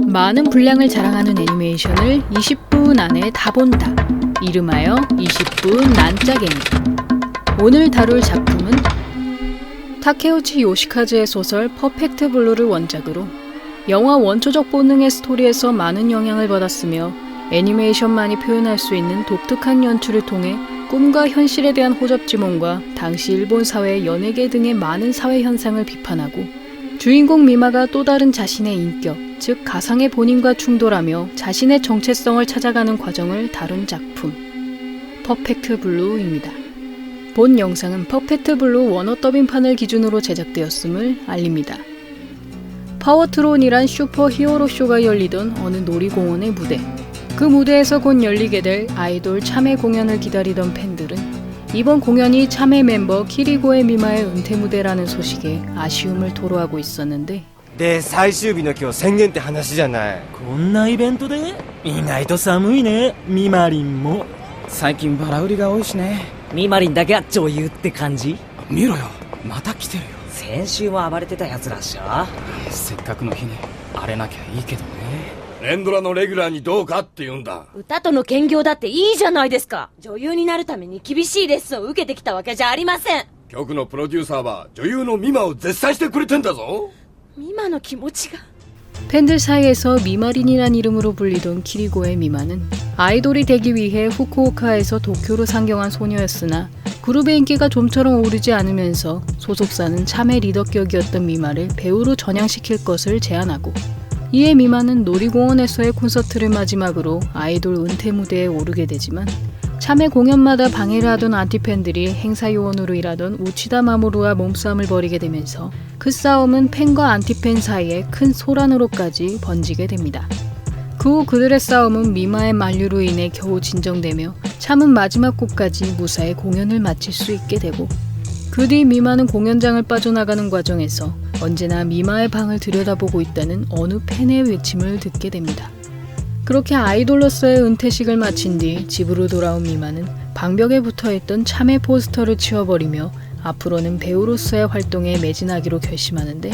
많은 분량을 자랑하는 애니메이션을 20분 안에 다 본다. 이름하여 20분 난짜게임. 오늘 다룰 작품은 타케우치 요시카즈의 소설 퍼펙트 블루를 원작으로 영화 원초적 본능의 스토리에서 많은 영향을 받았으며 애니메이션만이 표현할 수 있는 독특한 연출을 통해 꿈과 현실에 대한 호접지몽과 당시 일본 사회의 연예계 등의 많은 사회 현상을 비판하고 주인공 미마가 또 다른 자신의 인격, 즉 가상의 본인과 충돌하며 자신의 정체성을 찾아가는 과정을 다룬 작품 퍼펙트 블루입니다. 본 영상은 퍼펙트 블루 원어 더빙판을 기준으로 제작되었음을 알립니다. 파워트론이란 슈퍼 히어로 쇼가 열리던 어느 놀이공원의 무대. 그 무대에서 곧 열리게 될 아이돌 참회 공연을 기다리던 팬들은 이번 공연이 참회 멤버 키리고의 미마의 은퇴 무대라는 소식에 아쉬움을 토로하고 있었는데 で最終日の今日宣言って話じゃない。こんなイベントで意外と寒いね。みまりんも最近バラ売りが多いしね。みまりんだけは女優って感じ。見ろよ、また来てるよ。先週も暴れてたやつらっしょ。せっかくの日に荒れなきゃいいけどね。連ドラのレギュラーにどうかって言うんだ。歌との兼業だっていいじゃないですか。女優になるために厳しいレッスンを受けてきたわけじゃありません。局のプロデューサーは女優のミマを絶賛してくれてんだぞ。ミマの気持ちが 팬들 사이에서 미마린이란 이름으로 불리던 키리고의 미마는 아이돌이 되기 위해 후쿠오카에서 도쿄로 상경한 소녀였으나 그룹의 인기가 좀처럼 오르지 않으면서 소속사는 참회 리더격이었던 미마를 배우로 전향시킬 것을 제안하고 이에 미마는 놀이공원에서의 콘서트를 마지막으로 아이돌 은퇴 무대에 오르게 되지만 참회 공연마다 방해를 하던 안티팬들이 행사 요원으로 일하던 우치다 마모루와 몸싸움을 벌이게 되면서 그 싸움은 팬과 안티팬 사이에 큰 소란으로까지 번지게 됩니다. 그 후 그들의 싸움은 미마의 만류로 인해 겨우 진정되며 참은 마지막 곡까지 무사히 공연을 마칠 수 있게 되고 그 뒤 미마는 공연장을 빠져나가는 과정에서 언제나 미마의 방을 들여다보고 있다는 어느 팬의 외침을 듣게 됩니다. 그렇게 아이돌로서의 은퇴식을 마친 뒤 집으로 돌아온 미마는 방벽에 붙어있던 참회 포스터를 치워버리며 앞으로는 배우로서의 활동에 매진하기로 결심하는데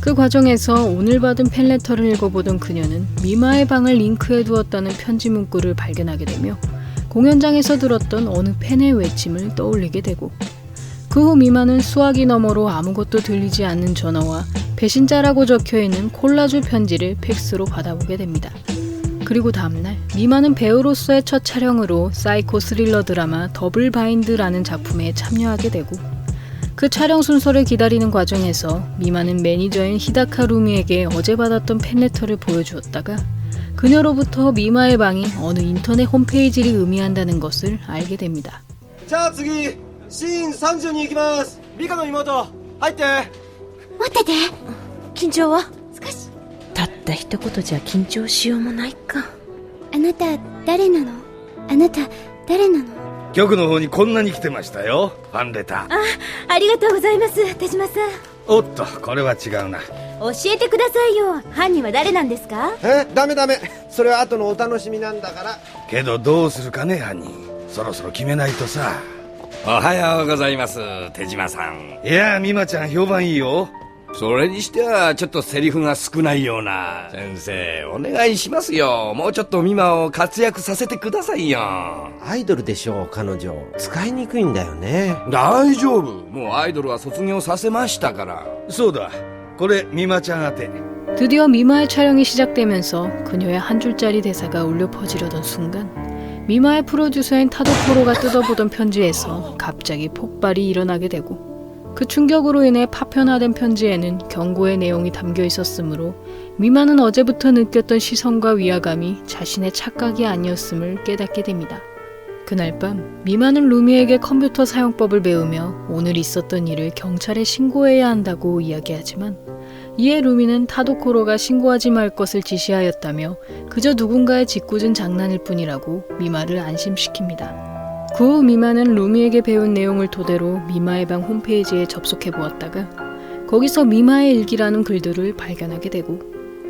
그 과정에서 오늘 받은 팬레터를 읽어보던 그녀는 미마의 방을 링크해 두었다는 편지 문구를 발견하게 되며 공연장에서 들었던 어느 팬의 외침을 떠올리게 되고 그 후 미마는 수화기 너머로 아무것도 들리지 않는 전화와 배신자라고 적혀있는 콜라주 편지를 팩스로 받아보게 됩니다. 그리고 다음날 미마는 배우로서의 첫 촬영으로 사이코 스릴러 드라마 더블 바인드라는 작품에 참여하게 되고 그 촬영 순서를 기다리는 과정에서 미마는 매니저인 히다카 루미에게 어제 받았던 팬레터를 보여주었다가 그녀로부터 미마의 방이 어느 인터넷 홈페이지를 의미한다는 것을 알게 됩니다. じゃあ次シーン30に行きます。リカの妹入って。待ってて。緊張は少し。たった一言じゃ緊張しようもないか。あなた誰なの？あなた誰なの？局の方にこんなに来てましたよ、ファンレター。ありがとうございます、手島さん。おっと、これは違うな。教えてくださいよ。犯人は誰なんですか？ダメダメ。それは後のお楽しみなんだから。けどどうするかね、犯人。そろそろ決めないとさ。おはようございます、手島さん。いや、美馬ちゃん評判いいよ。それにしてはちょっとセリフが少ないような。先生、お願いしますよ。もうちょっと美馬を活躍させてくださいよ。アイドルでしょう、彼女。使いにくいんだよね。大丈夫。もうアイドルは卒業させましたから。そうだ、これ美馬ちゃん宛て。 드디어 미마의 촬영이 시작되면서 그녀의 한 줄짜리 대사가 울려 퍼지려던 순간 미마의 프로듀서인 타도코로가 뜯어보던 편지에서 갑자기 폭발이 일어나게 되고 그 충격으로 인해 파편화된 편지에는 경고의 내용이 담겨 있었으므로 미마는 어제부터 느꼈던 시선과 위화감이 자신의 착각이 아니었음을 깨닫게 됩니다. 그날 밤 미마는 루미에게 컴퓨터 사용법을 배우며 오늘 있었던 일을 경찰에 신고해야 한다고 이야기하지만 이에 루미는 타도코로가 신고하지 말 것을 지시하였다며 그저 누군가의 짓궂은 장난일 뿐이라고 미마를 안심시킵니다. 그 후 미마는 루미에게 배운 내용을 토대로 미마의 방 홈페이지에 접속해 보았다가 거기서 미마의 일기라는 글들을 발견하게 되고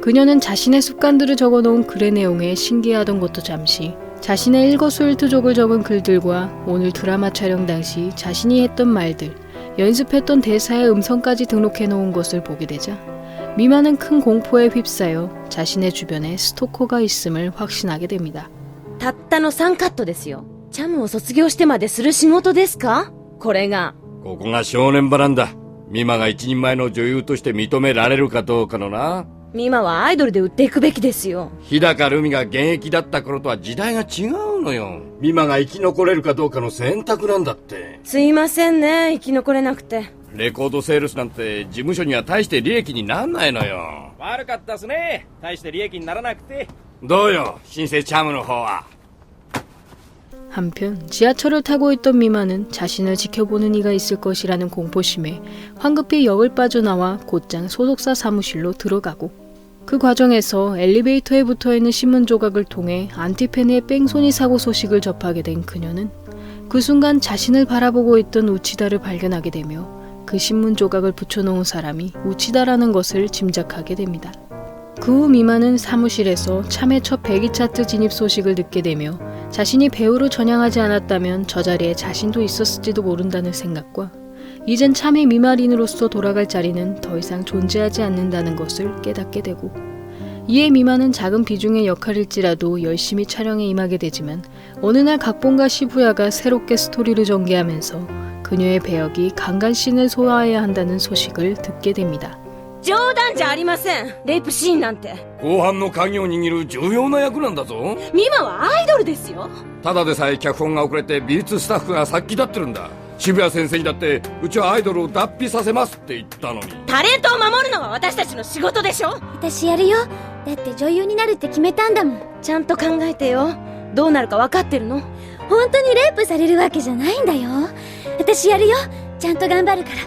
그녀는 자신의 습관들을 적어놓은 글의 내용에 신기해하던 것도 잠시 자신의 일거수일투족을 적은 글들과 오늘 드라마 촬영 당시 자신이 했던 말들, 연습했던 대사의 음성까지 등록해 놓은 것을 보게 되자 미마는 큰 공포에 휩싸여 자신의 주변에 스토커가 있음을 확신하게 됩니다. たったの3カットですよ。チャムを卒業してまでする仕事ですか？これが。ここが正念場なんだ。ミマが一人前の女優として認められるかどうかのな。ミマはアイドルで売っていくべきですよ。日高ルミが現役だった頃とは時代が違うのよ。ミマが生き残れるかどうかの選択なんだって。すいませんね、生き残れなくて。レコードセールスなんて事務所には大して利益になんないのよ。悪かったっすね。大して利益にならなくて。どうよ、新生チャムの方は。 한편 지하철을 타고 있던 미마는 자신을 지켜보는 이가 있을 것이라는 공포심에 황급히 역을 빠져나와 곧장 소속사 사무실로 들어가고 그 과정에서 엘리베이터에 붙어있는 신문 조각을 통해 안티페니의 뺑소니 사고 소식을 접하게 된 그녀는 그 순간 자신을 바라보고 있던 우치다를 발견하게 되며 그 신문 조각을 붙여놓은 사람이 우치다라는 것을 짐작하게 됩니다. 그 후 미마는 사무실에서 참의 첫 100위 차트 진입 소식을 듣게 되며 자신이 배우로 전향하지 않았다면 저 자리에 자신도 있었을지도 모른다는 생각과 이젠 참의 미마린으로서 돌아갈 자리는 더 이상 존재하지 않는다는 것을 깨닫게 되고 이에 미마는 작은 비중의 역할일지라도 열심히 촬영에 임하게 되지만 어느 날 각본가 시부야가 새롭게 스토리를 전개하면서 그녀의 배역이 강간신을 소화해야 한다는 소식을 듣게 됩니다. 冗談じゃありません。レイプシーンなんて。後半の鍵を握る重要な役なんだぞ。ミマはアイドルですよ。ただでさえ脚本が遅れて美術スタッフが殺気立ってるんだ。渋谷先生にだってうちはアイドルを脱皮させますって言ったのに。タレントを守るのは私たちの仕事でしょ。私やるよ。だって女優になるって決めたんだもん。ちゃんと考えてよ。どうなるか分かってるの？本当にレイプされるわけじゃないんだよ。私やるよ。ちゃんと頑張るから。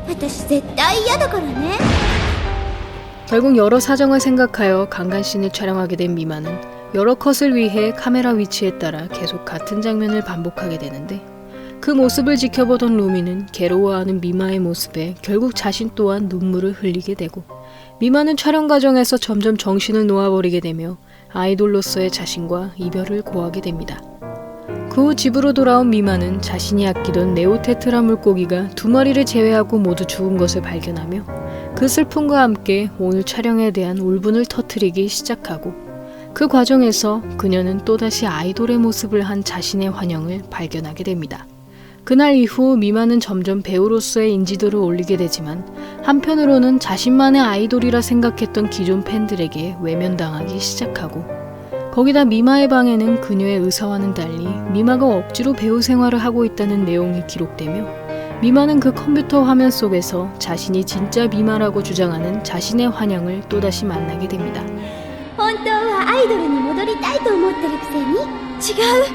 私絶対嫌だからね。 결국 여러 사정을 생각하여 강간신을 촬영하게 된 미마는 여러 컷을 위해 카메라 위치에 따라 계속 같은 장면을 반복하게 되는데 그 모습을 지켜보던 루미는 괴로워하는 미마의 모습에 결국 자신 또한 눈물을 흘리게 되고 미마는 촬영 과정에서 점점 정신을 놓아버리게 되며 아이돌로서의 자신과 이별을 고하게 됩니다. 그 후 집으로 돌아온 미마는 자신이 아끼던 네오테트라 물고기가 2마리를 제외하고 모두 죽은 것을 발견하며 그 슬픔과 함께 오늘 촬영에 대한 울분을 터뜨리기 시작하고 그 과정에서 그녀는 또다시 아이돌의 모습을 한 자신의 환영을 발견하게 됩니다. 그날 이후 미마는 점점 배우로서의 인지도를 올리게 되지만 한편으로는 자신만의 아이돌이라 생각했던 기존 팬들에게 외면당하기 시작하고 거기다 미마의 방에는 그녀의 의사와는 달리 미마가 억지로 배우 생활을 하고 있다는 내용이 기록되며 미마는 그 컴퓨터 화면 속에서 자신이 진짜 미마라고 주장하는 자신의 환영을 또다시 만나게 됩니다. 本当はアイドルに戻りたいと思ってるくせに。違う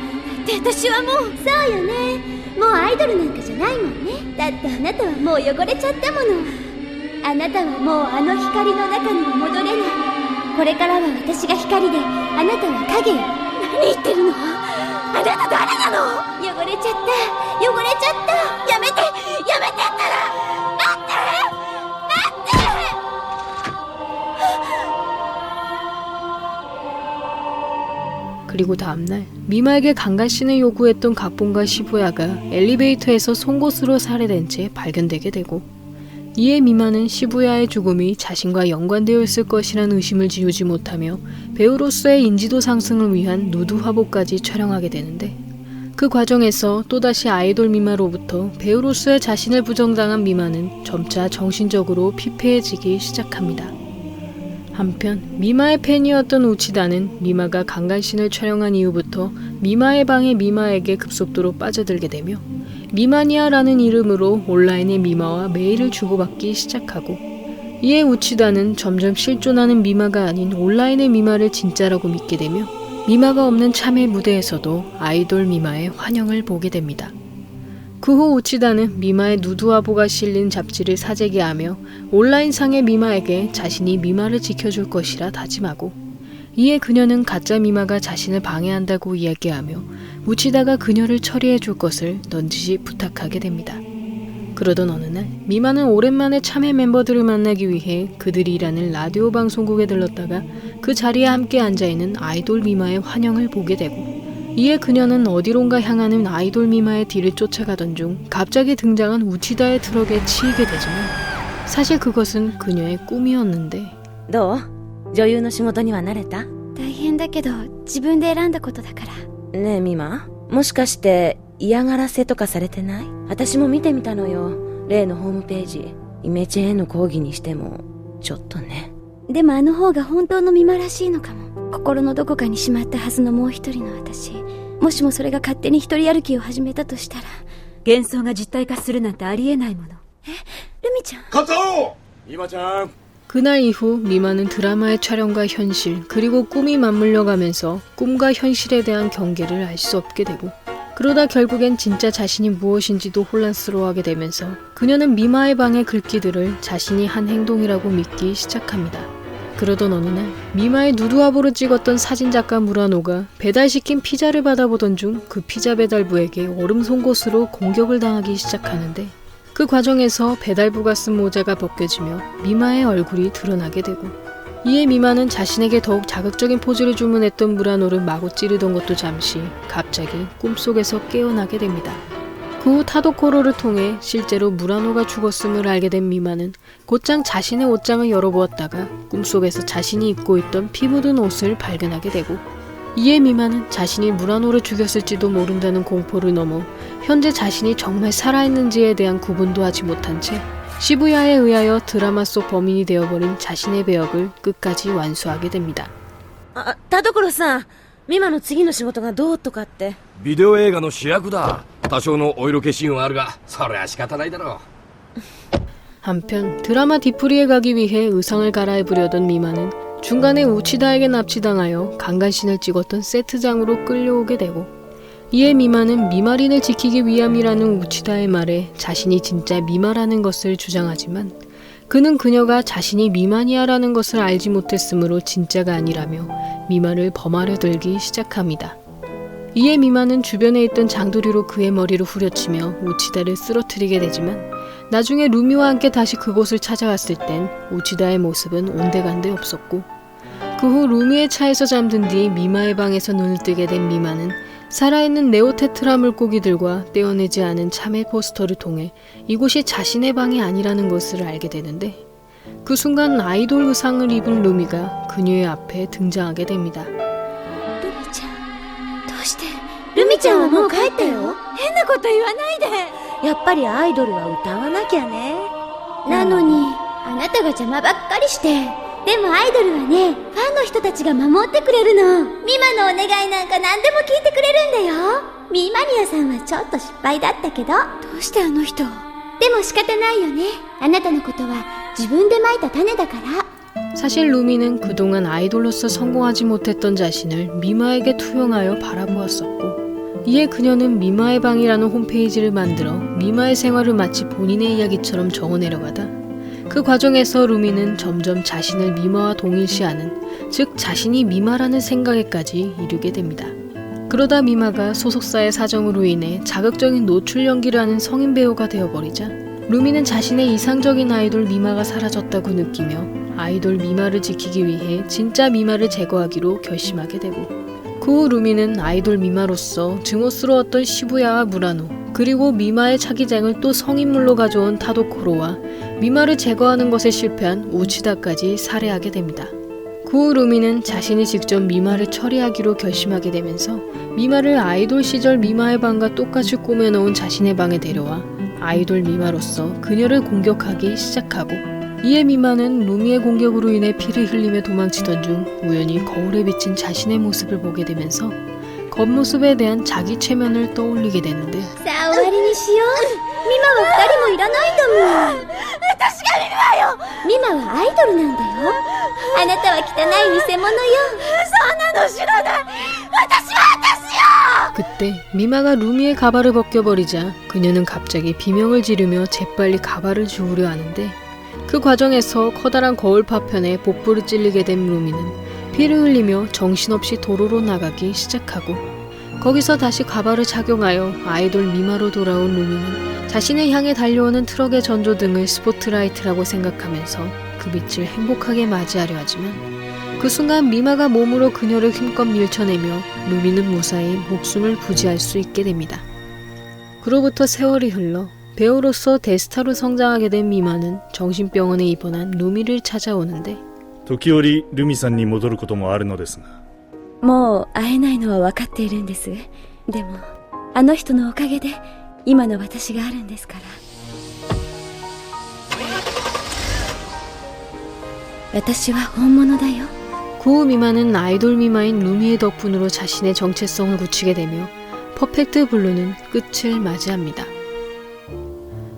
って私はもう。そうよね。もうアイドルなんかじゃないもんね。だってあなたはもう汚れちゃったもの。あなたはもうあの光の中には戻れない。これからは私が光であなたは影よ。何言ってるの？あなた誰なの？汚れちゃった汚れちゃった。やめてやめてったら。待って待って。 그리고 다음날 미마에게 강간신을 요구했던 각본가 시부야가 엘리베이터에서 송곳으로 살해된 채 발견되게 되고 이에 미마는 시부야의 죽음이 자신과 연관되어 있을 것이라는 의심을 지우지 못하며 배우로서의 인지도 상승을 위한 누드 화보까지 촬영하게 되는데 그 과정에서 또다시 아이돌 미마로부터 배우로서의 자신을 부정당한 미마는 점차 정신적으로 피폐해지기 시작합니다. 한편 미마의 팬이었던 우치다는 미마가 강간신을 촬영한 이후부터 미마의 방에 미마에게 급속도로 빠져들게 되며 미마니아라는 이름으로 온라인의 미마와 메일을 주고받기 시작하고 이에 우치다는 점점 실존하는 미마가 아닌 온라인의 미마를 진짜라고 믿게 되며 미마가 없는 참의 무대에서도 아이돌 미마의 환영을 보게 됩니다. 그 후 우치다는 미마의 누드화보가 실린 잡지를 사재기하며 온라인상의 미마에게 자신이 미마를 지켜줄 것이라 다짐하고 이에 그녀는 가짜 미마가 자신을 방해한다고 이야기하며 우치다가 그녀를 처리해줄 것을 넌지시 부탁하게 됩니다. 그러던 어느 날 미마는 오랜만에 참여 멤버들을 만나기 위해 그들이 일하는 라디오 방송국에 들렀다가 그 자리에 함께 앉아있는 아이돌 미마의 환영을 보게 되고 이에 그녀는 어디론가 향하는 아이돌 미마의 뒤를 쫓아가던 중 갑자기 등장한 우치다의 트럭에 치이게 되지만 사실 그것은 그녀의 꿈이었는데 どう女優の仕事には慣れた？大変だけど自分で選んだことだからねえミマ、もしかして嫌がらせとかされてない？私も見てみたのよ、例のホームページ。イメチェンへの抗議にしてもちょっとね。でもあの方が本当のミマらしいのかも。心のどこかにしまったはずのもう一人の私、もしもそれが勝手に一人歩きを始めたとしたら、幻想が実体化するなんてありえないもの。ルミちゃん。 가짜오! 이마짱. 그날 이후 미마는 드라마의 촬영과 현실 그리고 꿈이 맞물려 가면서 꿈과 현실에 대한 경계를 알 수 없게 되고 그러다 결국엔 진짜 자신이 무엇인지도 혼란스러워하게 되면서 그녀는 미마의 방의 글귀들을 자신이 한 행동이라고 믿기 시작합니다. 그러던 어느 날 미마의 누드화보를 찍었던 사진작가 무라노가 배달시킨 피자를 받아보던 중 그 피자 배달부에게 얼음 송곳으로 공격을 당하기 시작하는데 그 과정에서 배달부가 쓴 모자가 벗겨지며 미마의 얼굴이 드러나게 되고 이에 미마는 자신에게 더욱 자극적인 포즈를 주문했던 무라노를 마구 찌르던 것도 잠시 갑자기 꿈속에서 깨어나게 됩니다. 그 후 타도코로를 통해 실제로 무라노가 죽었음을 알게 된 미마는 곧장 자신의 옷장을 열어보았다가 꿈속에서 자신이 입고 있던 피 묻은 옷을 발견하게 되고 이에 미마는 자신이 무라노를 죽였을지도 모른다는 공포를 넘어 현재 자신이 정말 살아있는지에 대한 구분도 하지 못한 채 시부야에 의하여 드라마 속 범인이 되어버린 자신의 배역을 끝까지 완수하게 됩니다. あ、田所さん、ミマの次の仕事がどうとかって。ビデオ映画の主役だ。多少のお色気シーンはあるが、それは仕方ないだろう。 한편 드라마 뒤풀이에 가기 위해 의상을 갈아입으려던 미마는 중간에 우치다에게 납치당하여 강간신을 찍었던 세트장으로 끌려오게 되고 이에 미마는 미마린을 지키기 위함이라는 우치다의 말에 자신이 진짜 미마라는 것을 주장하지만 그는 그녀가 자신이 미마니아라는 것을 알지 못했으므로 진짜가 아니라며 미마를 범하려 들기 시작합니다. 이에 미마는 주변에 있던 장도리로 그의 머리를 후려치며 우치다를 쓰러뜨리게 되지만 나중에 루미와 함께 다시 그곳을 찾아왔을 땐 우치다의 모습은 온데간데 없었고 그 후 루미의 차에서 잠든 뒤 미마의 방에서 눈을 뜨게 된 미마는 살아있는 네오테트라 물고기들과 떼어내지 않은 참외 포스터를 통해 이곳이 자신의 방이 아니라는 것을 알게 되는데 그 순간 아이돌 의상을 입은 루미가 그녀의 앞에 등장하게 됩니다. ルミちゃん、どうして？ルミちゃんはもう帰ったよ。変なこと言わないで。やっぱりアイドルは歌わなきゃね。なのに、あなたが邪魔ばっかりして。でもアイドルはね、ファンの人たちが守ってくれるの。ミマのお願いなんか何でも聞いてくれるんだよ。ミマニアさんはちょっと失敗だったけど。どうしてあの人？でも仕方ないよね。あなたのことは自分でまいた種だから。 사실 루미는 그동안 아이돌로서 성공하지 못했던 자신을 미마에게 투영하여 바라보았었고 이에 그녀는 미마의 방이라는 홈페이지를 만들어 미마의 생활을 마치 본인의 이야기처럼 적어내려가다 그 과정에서 루미는 점점 자신을 미마와 동일시하는 즉 자신이 미마라는 생각에까지 이르게 됩니다. 그러다 미마가 소속사의 사정으로 인해 자극적인 노출 연기를 하는 성인 배우가 되어버리자 루미는 자신의 이상적인 아이돌 미마가 사라졌다고 느끼며 아이돌 미마를 지키기 위해 진짜 미마를 제거하기로 결심하게 되고 그 후 루미는 아이돌 미마로서 증오스러웠던 시부야와 무라노 그리고 미마의 차기장을 또 성인물로 가져온 타도코로와 미마를 제거하는 것에 실패한 우치다까지 살해하게 됩니다. 그 후 루미는 자신이 직접 미마를 처리하기로 결심하게 되면서 미마를 아이돌 시절 미마의 방과 똑같이 꾸며놓은 자신의 방에 데려와 아이돌 미마로서 그녀를 공격하기 시작하고 이에 미마는 루미의 공격으로 인해 피를 흘리며 도망치던 중 우연히 거울에 비친 자신의 모습을 보게 되면서 겉모습에 대한 자기 최면을 떠올리게 되는데 さあ終わりにしよう。ミマは二人もいらないんだもん。私がミマよ。ミマはアイドルなんだよ。あなたは汚い偽物よ。そんなの知らない。私は私よ。 그때 미마가 루미의 가발을 벗겨버리자 그녀는 갑자기 비명을 지르며 재빨리 가발을 주우려 하는데 그 과정에서 커다란 거울 파편에 복부를 찔리게 된 루미는 피를 흘리며 정신없이 도로로 나가기 시작하고 거기서 다시 가발을 착용하여 아이돌 미마로 돌아온 루미는 자신을 향해 달려오는 트럭의 전조등을 스포트라이트라고 생각하면서 그 빛을 행복하게 맞이하려 하지만 그 순간 미마가 몸으로 그녀를 힘껏 밀쳐내며 루미는 무사히 목숨을 부지할 수 있게 됩니다. 그로부터 세월이 흘러 배우로서 대스타로 성장하게 된 미마는 정신병원에 입원한 루미를 찾아오는데 時折ルミさんに戻ることもあるのですがもう会えないのは分かっているんです。でもあの人のおかげで今の私があるんですから。私は本物だよ。 그 후 미마는 아이돌 미마인 루미의 덕분으로 자신의 정체성을 굳히게 되며 퍼펙트 블루는 끝을 맞이합니다.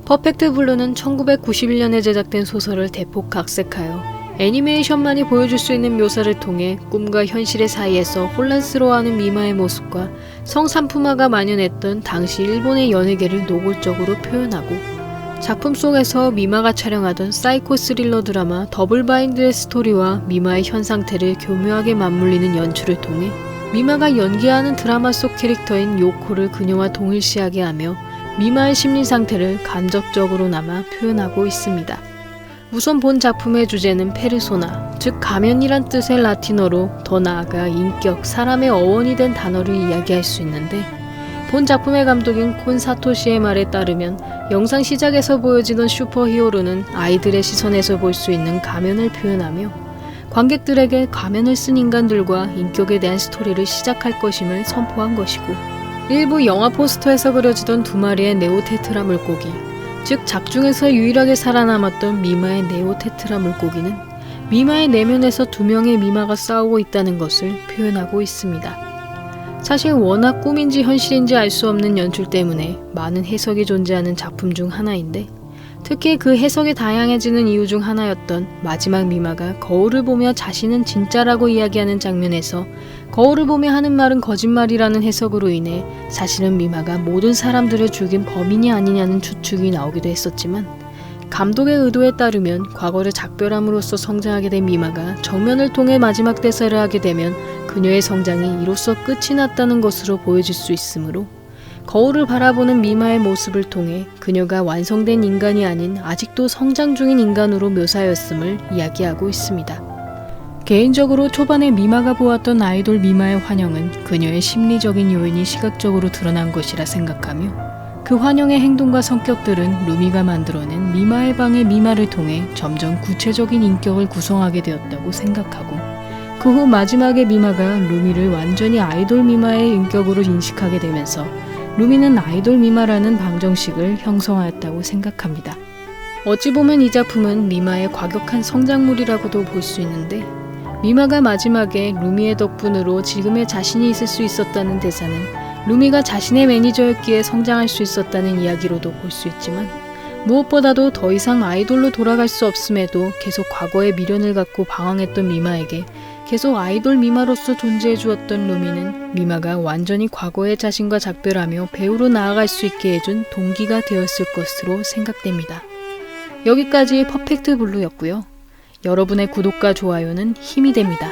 퍼펙트 블루는 1991년에 제작된 소설을 대폭 각색하여 애니메이션만이 보여줄 수 있는 묘사를 통해 꿈과 현실의 사이에서 혼란스러워하는 미마의 모습과 성산품화가 만연했던 당시 일본의 연예계를 노골적으로 표현하고 작품 속에서 미마가 촬영하던 사이코 스릴러 드라마 더블바인드의 스토리와 미마의 현 상태를 교묘하게 맞물리는 연출을 통해 미마가 연기하는 드라마 속 캐릭터인 요코를 그녀와 동일시하게 하며 미마의 심리 상태를 간접적으로나마 표현하고 있습니다. 우선 본 작품의 주제는 페르소나, 즉 가면이란 뜻의 라틴어로 더 나아가 인격, 사람의 어원이 된 단어를 이야기할 수 있는데 본 작품의 감독인 콘 사토시의 말에 따르면 영상 시작에서 보여지던 슈퍼히어로는 아이들의 시선에서 볼 수 있는 가면을 표현하며 관객들에게 가면을 쓴 인간들과 인격에 대한 스토리를 시작할 것임을 선포한 것이고 일부 영화 포스터에서 그려지던 두 마리의 네오테트라 물고기, 즉 작중에서 유일하게 살아남았던 미마의 네오테트라 물고기는 미마의 내면에서 두 명의 미마가 싸우고 있다는 것을 표현하고 있습니다. 사실 워낙 꿈인지 현실인지 알 수 없는 연출 때문에 많은 해석이 존재하는 작품 중 하나인데 특히 그 해석이 다양해지는 이유 중 하나였던 마지막 미마가 거울을 보며 자신은 진짜라고 이야기하는 장면에서 거울을 보며 하는 말은 거짓말이라는 해석으로 인해 사실은 미마가 모든 사람들을 죽인 범인이 아니냐는 추측이 나오기도 했었지만 감독의 의도에 따르면 과거를 작별함으로써 성장하게 된 미마가 정면을 통해 마지막 대사를 하게 되면 그녀의 성장이 이로써 끝이 났다는 것으로 보여질 수 있으므로 거울을 바라보는 미마의 모습을 통해 그녀가 완성된 인간이 아닌 아직도 성장 중인 인간으로 묘사하였음을 이야기하고 있습니다. 개인적으로 초반에 미마가 보았던 아이돌 미마의 환영은 그녀의 심리적인 요인이 시각적으로 드러난 것이라 생각하며 그 환영의 행동과 성격들은 루미가 만들어낸 미마의 방의 미마를 통해 점점 구체적인 인격을 구성하게 되었다고 생각하고 그 후 마지막에 미마가 루미를 완전히 아이돌 미마의 인격으로 인식하게 되면서 루미는 아이돌 미마라는 방정식을 형성하였다고 생각합니다. 어찌 보면 이 작품은 미마의 과격한 성장물이라고도 볼 수 있는데 미마가 마지막에 루미의 덕분으로 지금의 자신이 있을 수 있었다는 대사는 루미가 자신의 매니저였기에 성장할 수 있었다는 이야기로도 볼 수 있지만 무엇보다도 더 이상 아이돌로 돌아갈 수 없음에도 계속 과거의 미련을 갖고 방황했던 미마에게 계속 아이돌 미마로서 존재해 주었던 루미는 미마가 완전히 과거의 자신과 작별하며 배우로 나아갈 수 있게 해준 동기가 되었을 것으로 생각됩니다. 여기까지 퍼펙트 블루였고요. 여러분의 구독과 좋아요는 힘이 됩니다.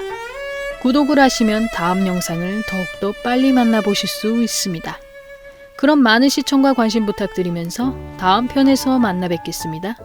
구독을 하시면 다음 영상을 더욱더 빨리 만나보실 수 있습니다. 그럼 많은 시청과 관심 부탁드리면서 다음 편에서 만나 뵙겠습니다.